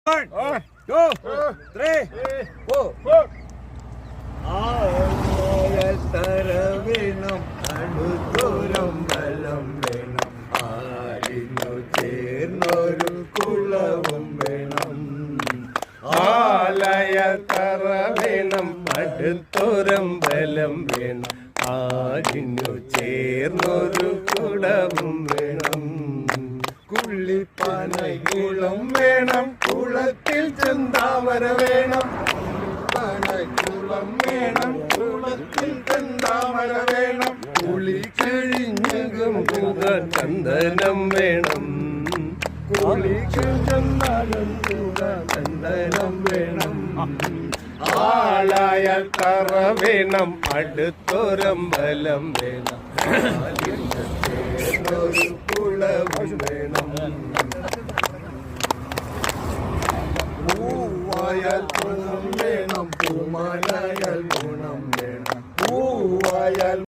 1, 2, 3, 4. ആയത്തരവേണം അടുത്തോരം ബലം വേണം ആരിനു ചേർന്നൊരു കുളവും വേണം ആലയത്തറ വേണം അടുത്തോരം ബലം വേണം ആരിനു ചേർന്നൊരു കുളവും വേണം കുള്ളിപ്പാനകുളം വേണം കുളത്തിൽ ചെന്താമര വേണം കുളം വേണം കുളത്തിൽ ചെന്താമര വേണം കുളി കഴിഞ്ഞകും ചന്ദനം വേണം കുളിക്ക് ചെന്നാലും ചന്ദനം വേണം ആലയത്തറ വേണം അടുത്തോരം ബലം വേണം ഒരു കുളവും വേണം പൂവായാൽ ഗുണം വേണം പൂമാലായാൽ ഗുണം വേണം പൂവായാൽ